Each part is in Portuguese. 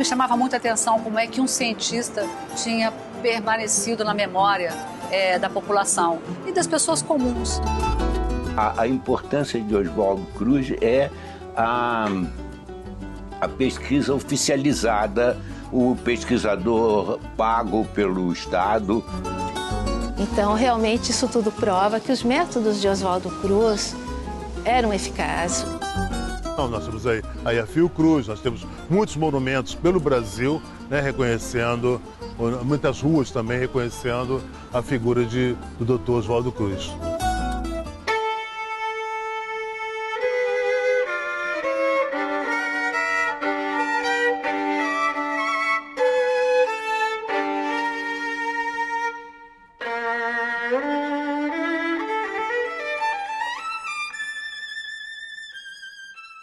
me chamava muita atenção como é que um cientista tinha permanecido na memória da população e das pessoas comuns. A importância de Oswaldo Cruz é a pesquisa oficializada, o pesquisador pago pelo Estado. Então, realmente, isso tudo prova que os métodos de Oswaldo Cruz eram eficazes. Nós temos aí a Fiocruz, nós temos muitos monumentos pelo Brasil, né, reconhecendo, muitas ruas também reconhecendo a figura do Dr. Oswaldo Cruz.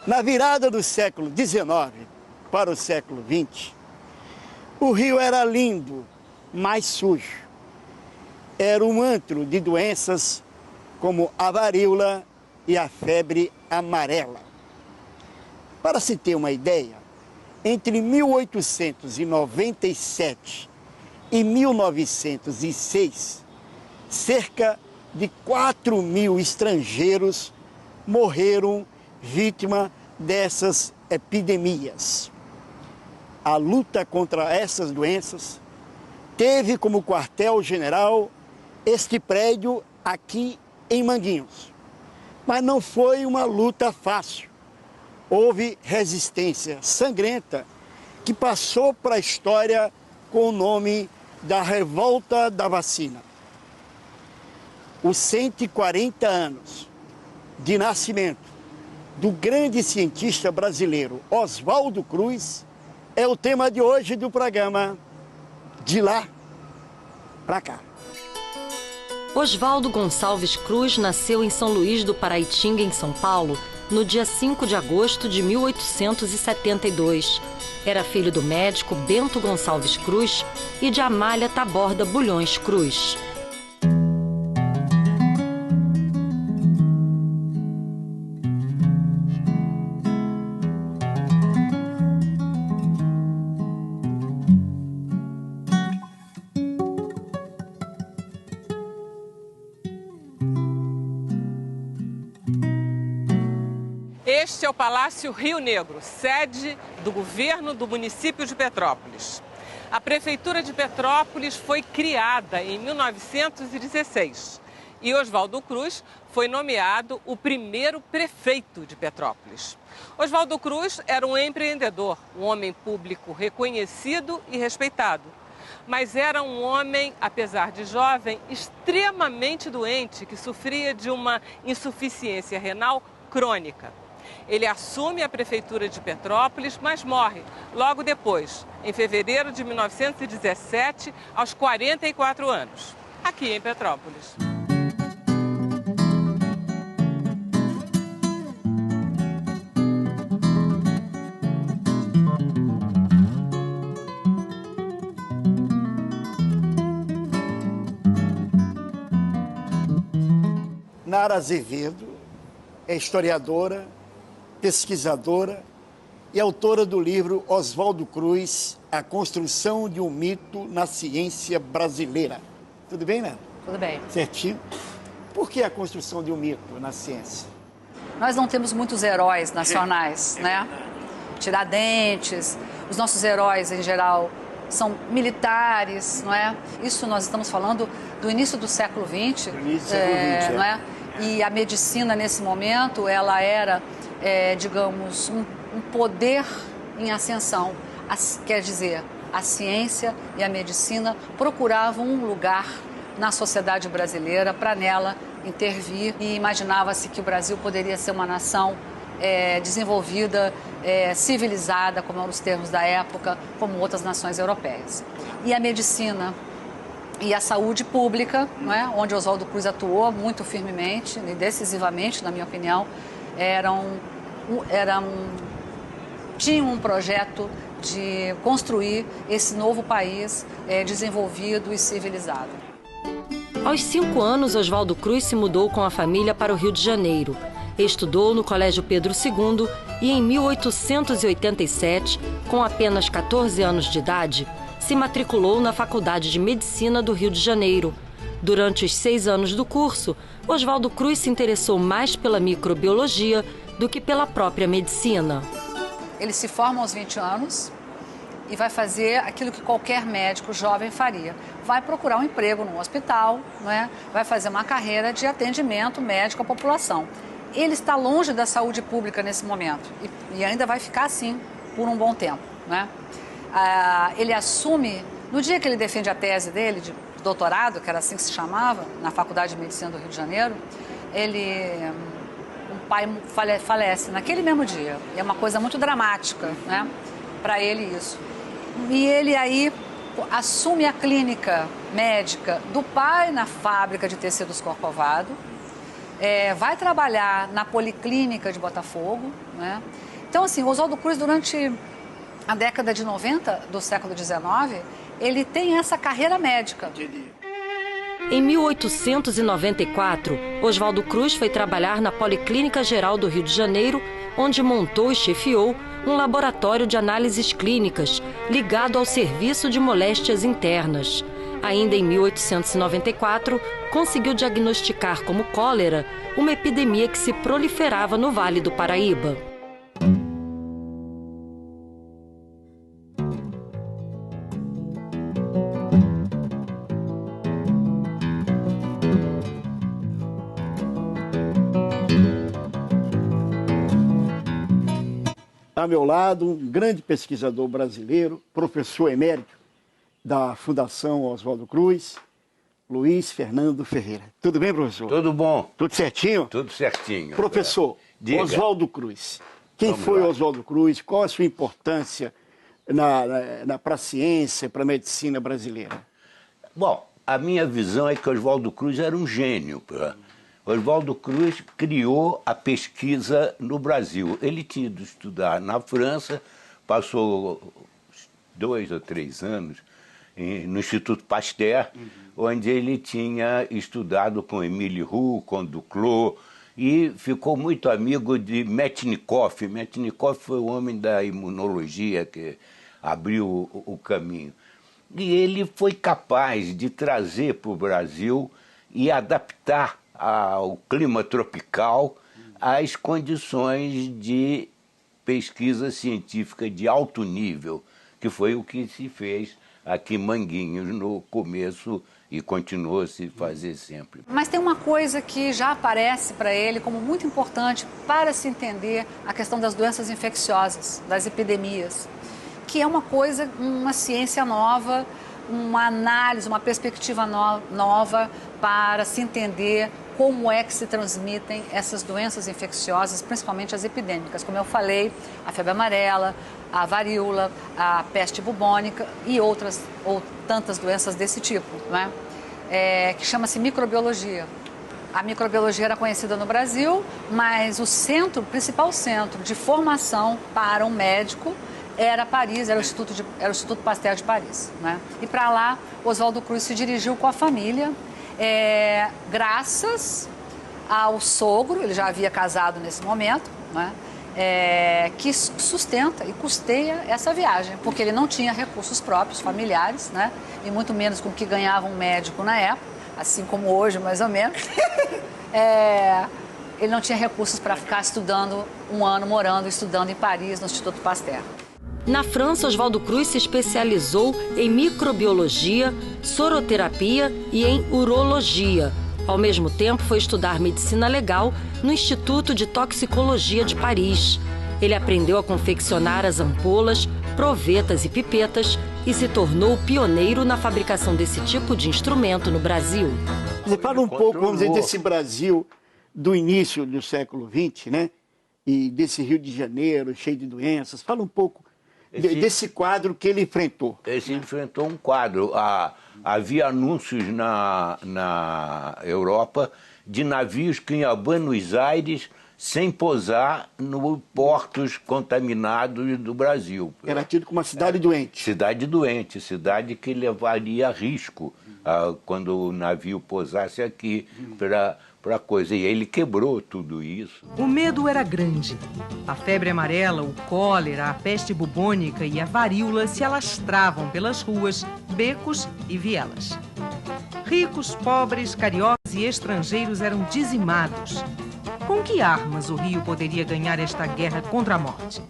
Na virada do século XIX para o século XX, o Rio era lindo, mas sujo. Era um antro de doenças como a varíola e a febre amarela. Para se ter uma ideia, entre 1897 e 1906, cerca de 4.000 estrangeiros morreram vítima dessas epidemias. A luta contra essas doenças teve como quartel-general este prédio aqui em Manguinhos. Mas não foi uma luta fácil. Houve resistência sangrenta que passou para a história com o nome da Revolta da Vacina. Os 140 anos de nascimento do grande cientista brasileiro Oswaldo Cruz é o tema de hoje do programa De Lá Pra Cá. Oswaldo Gonçalves Cruz nasceu em São Luís do Paraitinga, em São Paulo, no dia 5 de agosto de 1872. Era filho do médico Bento Gonçalves Cruz e de Amália Taborda Bulhões Cruz. Este é o Palácio Rio Negro, sede do governo do município de Petrópolis. A Prefeitura de Petrópolis foi criada em 1916 e Oswaldo Cruz foi nomeado o primeiro prefeito de Petrópolis. Oswaldo Cruz era um empreendedor, um homem público reconhecido e respeitado. Mas era um homem, apesar de jovem, extremamente doente, que sofria de uma insuficiência renal crônica. Ele assume a prefeitura de Petrópolis, mas morre logo depois, em fevereiro de 1917, aos 44 anos, aqui em Petrópolis. Nara Azevedo é historiadora, pesquisadora e autora do livro Oswaldo Cruz, A Construção de um Mito na Ciência Brasileira. Tudo bem, né? Tudo bem. Certinho. Por que a construção de um mito na ciência? Nós não temos muitos heróis nacionais, né? Tiradentes, os nossos heróis, em geral, são militares, não é? Isso nós estamos falando do início do século XX, não é? E a medicina, nesse momento, ela era, digamos, um poder em ascensão. Quer dizer, a ciência e a medicina procuravam um lugar na sociedade brasileira para nela intervir, e imaginava-se que o Brasil poderia ser uma nação desenvolvida, civilizada, como eram os termos da época, como outras nações europeias. E a medicina e a saúde pública, não é? Onde Oswaldo Cruz atuou muito firmemente e decisivamente, na minha opinião, tinham um projeto de construir esse novo país desenvolvido e civilizado. Aos 5 anos, Oswaldo Cruz se mudou com a família para o Rio de Janeiro. Estudou no Colégio Pedro II e, em 1887, com apenas 14 anos de idade, se matriculou na Faculdade de Medicina do Rio de Janeiro. Durante os 6 anos do curso, Oswaldo Cruz se interessou mais pela microbiologia do que pela própria medicina. Ele se forma aos 20 anos e vai fazer aquilo que qualquer médico jovem faria. Vai procurar um emprego num hospital, né? Vai fazer uma carreira de atendimento médico à população. Ele está longe da saúde pública nesse momento e ainda vai ficar assim por um bom tempo, né? Ele assume, no dia que ele defende a tese dele de doutorado, que era assim que se chamava, na Faculdade de Medicina do Rio de Janeiro, o pai falece naquele mesmo dia. E é uma coisa muito dramática, né? Para ele isso. E ele aí assume a clínica médica do pai na fábrica de tecidos Corcovado, vai trabalhar na Policlínica de Botafogo, né? Então, assim, Oswaldo Cruz, durante a década de 90 do século XIX, ele tem essa carreira médica. Em 1894, Oswaldo Cruz foi trabalhar na Policlínica Geral do Rio de Janeiro, onde montou e chefiou um laboratório de análises clínicas ligado ao Serviço de Moléstias Internas. Ainda em 1894, conseguiu diagnosticar como cólera uma epidemia que se proliferava no Vale do Paraíba. Ao meu lado, um grande pesquisador brasileiro, professor emérito da Fundação Oswaldo Cruz, Luiz Fernando Ferreira. Tudo bem, professor? Tudo bom. Tudo certinho? Tudo certinho. Professor, Oswaldo Cruz. Quem foi Oswaldo Cruz? Qual a sua importância para a ciência, para a medicina brasileira? Bom, a minha visão é que Oswaldo Cruz era um gênio. Oswaldo Cruz criou a pesquisa no Brasil. Ele tinha ido estudar na França, passou 2 ou 3 anos no Instituto Pasteur, onde ele tinha estudado com Émile Roux, com Duclos, e ficou muito amigo de Metchnikoff. Metchnikoff foi o homem da imunologia que abriu o caminho. E ele foi capaz de trazer para o Brasil e adaptar ao clima tropical as condições de pesquisa científica de alto nível, que foi o que se fez aqui em Manguinhos no começo e continuou a se fazer sempre. Mas tem uma coisa que já aparece para ele como muito importante para se entender a questão das doenças infecciosas, das epidemias, que é uma coisa, uma ciência nova, uma análise, uma perspectiva nova para se entender como é que se transmitem essas doenças infecciosas, principalmente as epidêmicas. Como eu falei, a febre amarela, a varíola, a peste bubônica e outras ou tantas doenças desse tipo, né? Que chama-se microbiologia. A microbiologia era conhecida no Brasil, mas o principal centro de formação para um médico era Paris, era o Instituto Pasteur de Paris, né? E para lá, Oswaldo Cruz se dirigiu com a família, graças ao sogro, ele já havia casado nesse momento, né? Que sustenta e custeia essa viagem, porque ele não tinha recursos próprios, familiares, né? E muito menos com o que ganhava um médico na época, assim como hoje, mais ou menos. Ele não tinha recursos para ficar estudando um ano, estudando em Paris, no Instituto Pasteur. Na França, Oswaldo Cruz se especializou em microbiologia, soroterapia e em urologia. Ao mesmo tempo, foi estudar medicina legal no Instituto de Toxicologia de Paris. Ele aprendeu a confeccionar as ampolas, provetas e pipetas e se tornou pioneiro na fabricação desse tipo de instrumento no Brasil. Você fala um pouco, vamos dizer, desse Brasil do início do século XX, né? E desse Rio de Janeiro, cheio de doenças. Fala um pouco desse quadro que ele enfrentou. Ele enfrentou um quadro. Havia anúncios na Europa de navios que iam a Buenos Aires sem pousar nos portos contaminados do Brasil. Era tido como uma cidade doente. Cidade doente, cidade que levaria risco quando o navio pousasse aqui, para coisa. E ele quebrou tudo isso. O medo era grande. A febre amarela, o cólera, a peste bubônica e a varíola se alastravam pelas ruas, becos e vielas. Ricos, pobres, cariocas e estrangeiros eram dizimados. Com que armas o Rio poderia ganhar esta guerra contra a morte?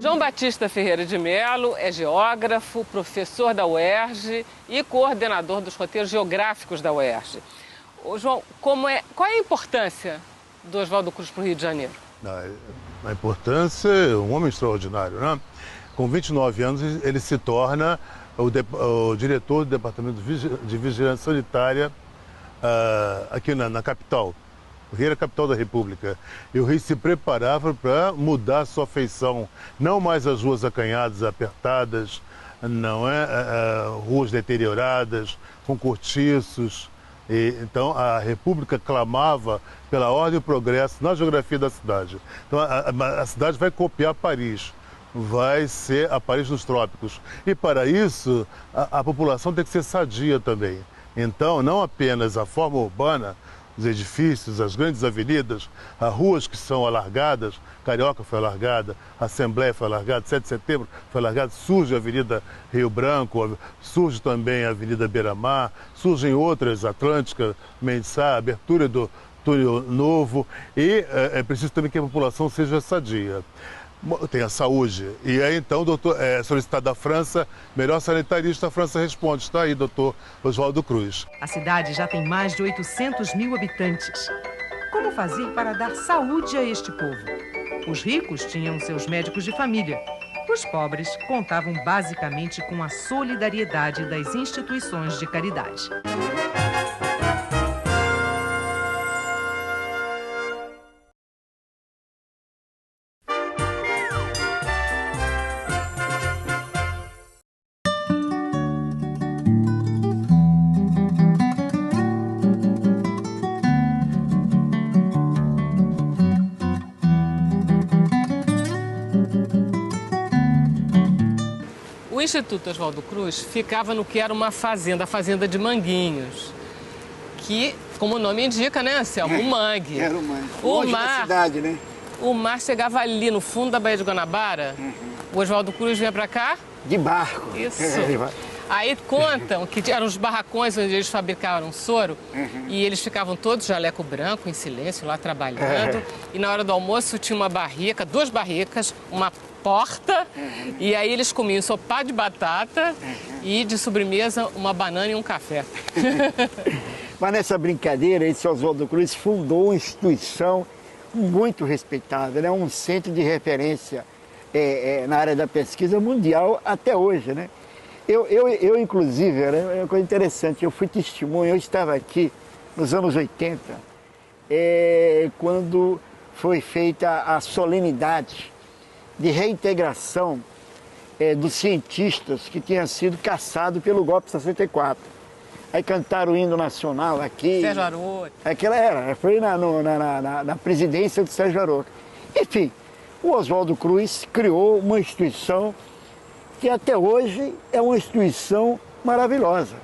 João Batista Ferreira de Melo é geógrafo, professor da UERJ e coordenador dos roteiros geográficos da UERJ. Ô, João, qual é a importância do Oswaldo Cruz para o Rio de Janeiro? A importância é um homem extraordinário, né? Com 29 anos, ele se torna o diretor do Departamento de Vigilância Sanitária aqui na capital. O Rio era a capital da República. E o Rio se preparava para mudar sua feição. Não mais as ruas acanhadas, apertadas, não é? Ruas deterioradas, com cortiços. Então, a República clamava pela ordem e o progresso na geografia da cidade. Então, a cidade vai copiar Paris, vai ser a Paris dos trópicos. E, para isso, a população tem que ser sadia também. Então, não apenas a forma urbana, os edifícios, as grandes avenidas, as ruas que são alargadas, Carioca foi alargada, Assembleia foi alargada, 7 de setembro foi alargada, surge a Avenida Rio Branco, surge também a Avenida Beira-Mar, surgem outras, Atlântica, Mensah, abertura do Túnel Novo, e é preciso também que a população seja sadia. Tem a saúde. E aí, então, doutor, solicitado da França, melhor sanitarista, a França responde. Está aí, doutor Oswaldo Cruz. A cidade já tem mais de 800 mil habitantes. Como fazer para dar saúde a este povo? Os ricos tinham seus médicos de família. Os pobres contavam basicamente com a solidariedade das instituições de caridade. O Instituto Oswaldo Cruz ficava no que era uma fazenda, a Fazenda de Manguinhos, que, como o nome indica, né, Anselmo? O mangue. Era o mangue. Longe da cidade, né? O mar chegava ali no fundo da Baía de Guanabara. O Oswaldo Cruz vinha pra cá? De barco. Isso. Aí contam que eram os barracões onde eles fabricavam soro e eles ficavam todos de jaleco branco, em silêncio, lá trabalhando. E na hora do almoço tinha uma barrica, 2 barricas, uma porta, e aí eles comiam ensopado de batata e de sobremesa uma banana e um café. Mas nessa brincadeira, esse Oswaldo Cruz fundou uma instituição muito respeitada, né? Um centro de referência na área da pesquisa mundial até hoje, né? Eu inclusive, é uma coisa interessante, eu fui testemunha, eu estava aqui nos anos 80, quando foi feita a solenidade de reintegração dos cientistas que tinham sido caçados pelo golpe de 64. Aí cantaram o hino nacional aqui. Sérgio Aroca. Foi na presidência do Sérgio Aroca. Enfim, o Oswaldo Cruz criou uma instituição que até hoje é uma instituição maravilhosa.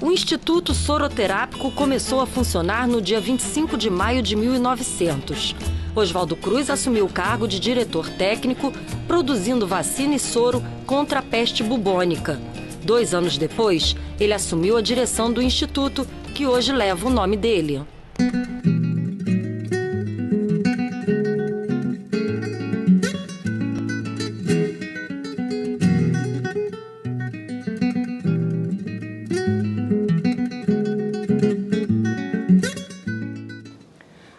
O Instituto Soroterápico começou a funcionar no dia 25 de maio de 1900. Oswaldo Cruz assumiu o cargo de diretor técnico, produzindo vacina e soro contra a peste bubônica. 2 anos depois, ele assumiu a direção do instituto, que hoje leva o nome dele.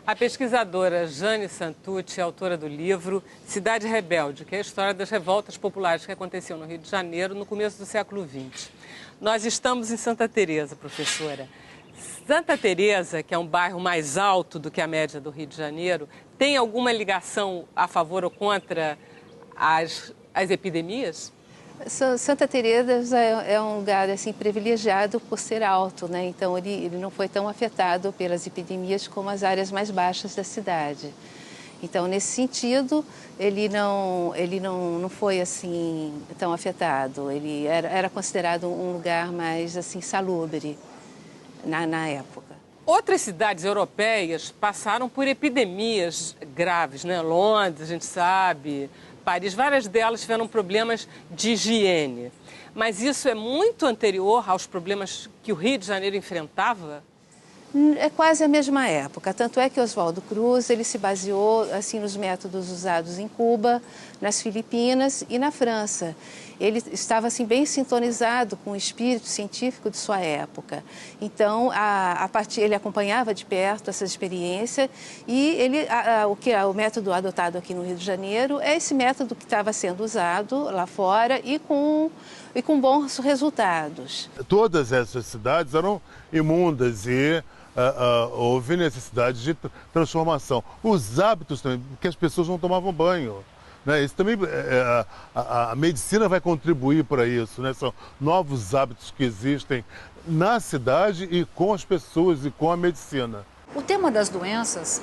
A pesquisadora Jane Santucci é autora do livro Cidade Rebelde, que é a história das revoltas populares que aconteciam no Rio de Janeiro no começo do século XX. Nós estamos em Santa Teresa, professora. Santa Teresa, que é um bairro mais alto do que a média do Rio de Janeiro, tem alguma ligação a favor ou contra as epidemias? Santa Teresa é um lugar assim privilegiado por ser alto, né? Então ele não foi tão afetado pelas epidemias como as áreas mais baixas da cidade. Então, nesse sentido, ele não foi assim tão afetado. Ele era considerado um lugar mais assim salubre na época. Outras cidades europeias passaram por epidemias graves, né? Londres, a gente sabe, Paris, várias delas tiveram problemas de higiene. Mas isso é muito anterior aos problemas que o Rio de Janeiro enfrentava? É quase a mesma época, tanto é que Oswaldo Cruz ele se baseou assim nos métodos usados em Cuba, nas Filipinas e na França. Ele estava assim bem sintonizado com o espírito científico de sua época. Então, ele acompanhava de perto essa experiência e o método adotado aqui no Rio de Janeiro é esse método que estava sendo usado lá fora e com bons resultados. Todas essas cidades eram imundas e houve necessidade de transformação. Os hábitos também, porque as pessoas não tomavam banho. Né? Isso também, a medicina vai contribuir para isso. Né? São novos hábitos que existem na cidade e com as pessoas e com a medicina. O tema das doenças,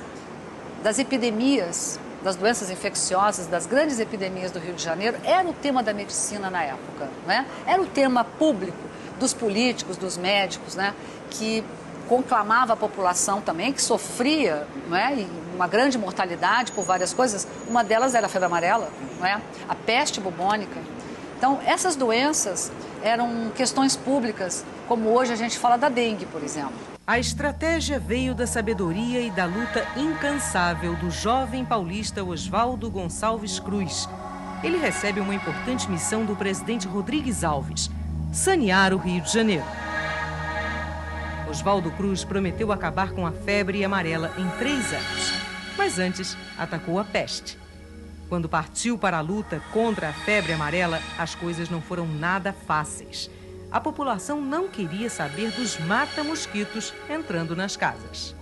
das epidemias, das doenças infecciosas, das grandes epidemias do Rio de Janeiro, era o tema da medicina na época. Né? Era o tema público dos políticos, dos médicos, né? Que conclamava a população também, que sofria, não é? E uma grande mortalidade por várias coisas. Uma delas era a febre amarela, não é? A peste bubônica. Então, essas doenças eram questões públicas, como hoje a gente fala da dengue, por exemplo. A estratégia veio da sabedoria e da luta incansável do jovem paulista Oswaldo Gonçalves Cruz. Ele recebe uma importante missão do presidente Rodrigues Alves: sanear o Rio de Janeiro. Oswaldo Cruz prometeu acabar com a febre amarela em 3 anos, mas antes atacou a peste. Quando partiu para a luta contra a febre amarela, as coisas não foram nada fáceis. A população não queria saber dos mata-mosquitos entrando nas casas.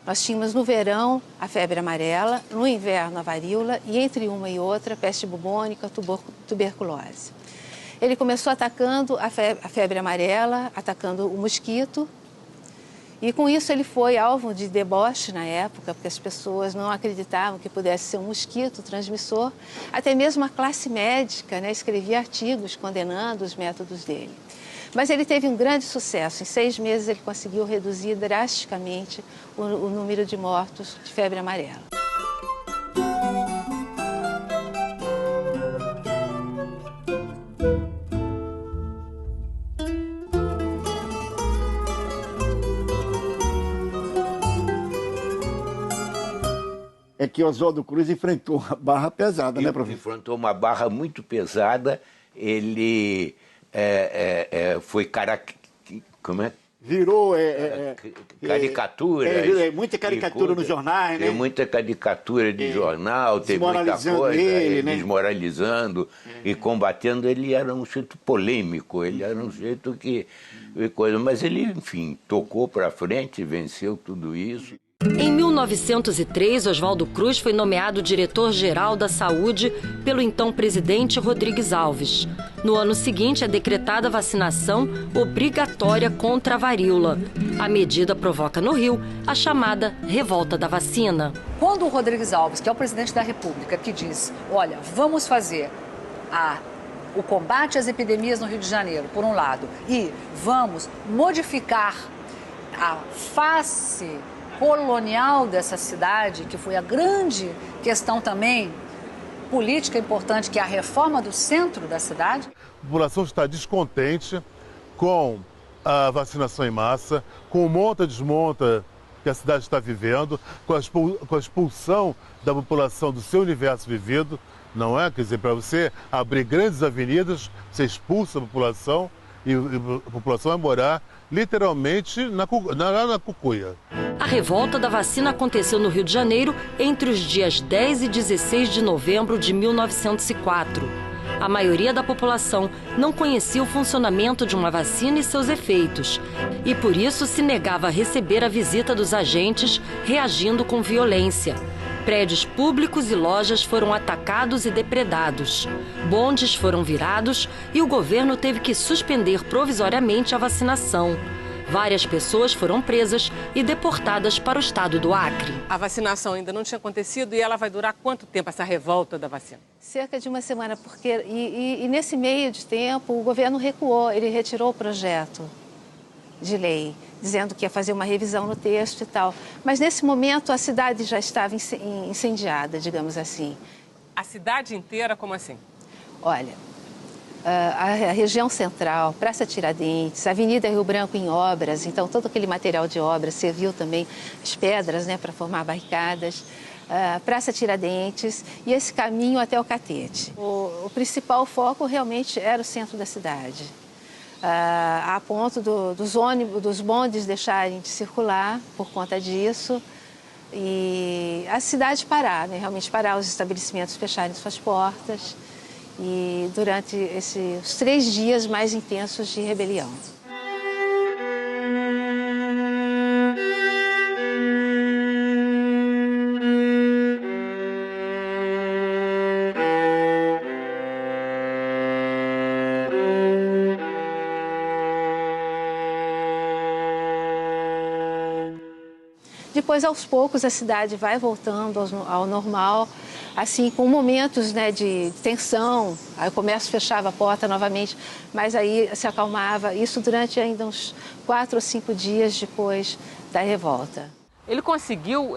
Nós tínhamos no verão a febre amarela, no inverno a varíola e entre uma e outra a peste bubônica, tuberculose. Ele começou atacando a febre amarela, atacando o mosquito. E com isso ele foi alvo de deboche na época, porque as pessoas não acreditavam que pudesse ser um mosquito transmissor. Até mesmo a classe médica, né, escrevia artigos condenando os métodos dele. Mas ele teve um grande sucesso. Em 6 meses ele conseguiu reduzir drasticamente o número de mortos de febre amarela. É que Oswaldo Cruz enfrentou uma barra pesada, né, professor? Enfrentou uma barra muito pesada. Ele foi como é? Virou caricatura. Muita caricatura nos jornais, né? Tem muita caricatura de jornal, tem muita coisa. Ele, né? Desmoralizando e combatendo. Ele era um sujeito polêmico, ele era um sujeito que... Mas ele, enfim, tocou para frente, venceu tudo isso. Em 1903, Oswaldo Cruz foi nomeado diretor-geral da Saúde pelo então presidente Rodrigues Alves. No ano seguinte, é decretada a vacinação obrigatória contra a varíola. A medida provoca no Rio a chamada revolta da vacina. Quando o Rodrigues Alves, que é o presidente da República, que diz, olha, vamos fazer o combate às epidemias no Rio de Janeiro, por um lado, e vamos modificar a face colonial dessa cidade, que foi a grande questão também política importante, que é a reforma do centro da cidade. A população está descontente com a vacinação em massa, com o monta-desmonta que a cidade está vivendo, com a expulsão da população do seu universo vivido, não é? Quer dizer, para você abrir grandes avenidas, você expulsa a população e a população vai morar literalmente na cucuia. A revolta da vacina aconteceu no Rio de Janeiro entre os dias 10 e 16 de novembro de 1904. A maioria da população não conhecia o funcionamento de uma vacina e seus efeitos, e por isso se negava a receber a visita dos agentes, reagindo com violência. Prédios públicos e lojas foram atacados e depredados. Bondes foram virados e o governo teve que suspender provisoriamente a vacinação. Várias pessoas foram presas e deportadas para o estado do Acre. A vacinação ainda não tinha acontecido e ela vai durar quanto tempo, essa revolta da vacina? Cerca de uma semana, porque nesse meio de tempo o governo recuou, ele retirou o projeto de lei, dizendo que ia fazer uma revisão no texto e tal. Mas nesse momento a cidade já estava incendiada, digamos assim. A cidade inteira, como assim? Olha, a região central, Praça Tiradentes, Avenida Rio Branco em obras, então todo aquele material de obras serviu também as pedras, né, para formar barricadas, Praça Tiradentes e esse caminho até o Catete. O principal foco realmente era o centro da cidade, a ponto dos ônibus, dos bondes deixarem de circular por conta disso e a cidade parar, né, realmente parar, os estabelecimentos fecharem suas portas. E durante os 3 dias mais intensos de rebelião. Depois, aos poucos, a cidade vai voltando ao normal, assim, com momentos, né, de tensão. Aí o comércio fechava a porta novamente, mas aí se acalmava. Isso durante ainda uns 4 ou 5 dias depois da revolta. Ele conseguiu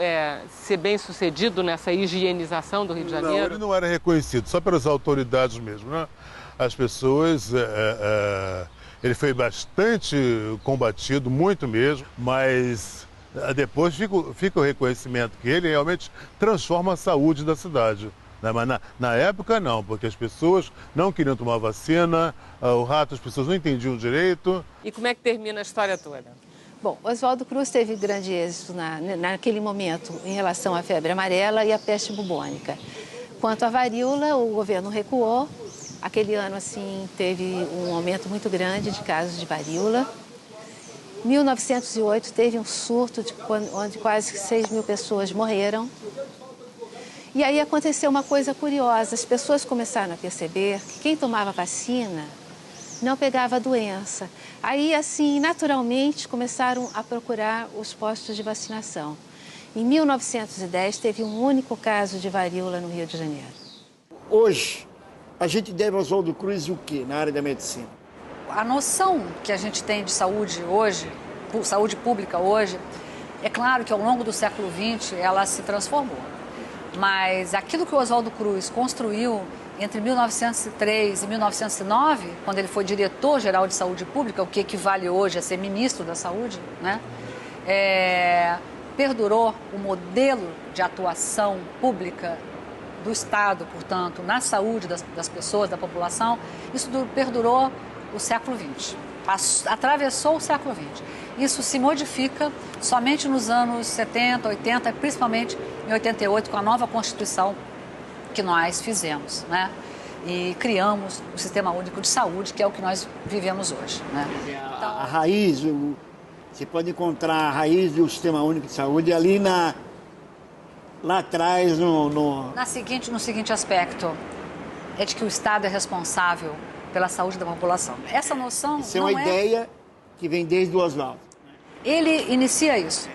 ser bem sucedido nessa higienização do Rio de Janeiro? Não, ele não era reconhecido, só pelas autoridades mesmo, né? As pessoas... ele foi bastante combatido, muito mesmo, mas... Depois fica o reconhecimento que ele realmente transforma a saúde da cidade. Né? Mas na época não, porque as pessoas não queriam tomar vacina, o rato as pessoas não entendiam direito. E como é que termina a história toda? Bom, Oswaldo Cruz teve grande êxito naquele momento em relação à febre amarela e à peste bubônica. Quanto à varíola, o governo recuou. Aquele ano, assim, teve um aumento muito grande de casos de varíola. Em 1908 teve um surto onde quase 6.000 pessoas morreram. E aí aconteceu uma coisa curiosa, as pessoas começaram a perceber que quem tomava vacina não pegava a doença. Aí, assim, naturalmente começaram a procurar os postos de vacinação. Em 1910 teve um único caso de varíola no Rio de Janeiro. Hoje, a gente deve ao Oswaldo Cruz o quê na área da medicina? A noção que a gente tem de saúde hoje, saúde pública hoje, é claro que ao longo do século XX ela se transformou. Mas aquilo que o Oswaldo Cruz construiu entre 1903 e 1909, quando ele foi diretor-geral de saúde pública, o que equivale hoje a ser ministro da saúde, né? Perdurou o modelo de atuação pública do Estado, portanto, na saúde das pessoas, da população. Isso perdurou o século XX, atravessou o século XX. Isso se modifica somente nos anos 70, 80, principalmente em 88, com a nova Constituição que nós fizemos, né? E criamos o Sistema Único de Saúde, que é o que nós vivemos hoje, né? Então, a raiz, você pode encontrar a raiz do Sistema Único de Saúde ali lá atrás, no seguinte aspecto, é de que o Estado é responsável pela saúde da população. Essa noção Isso é uma ideia que vem desde o Oswaldo. Ele inicia isso.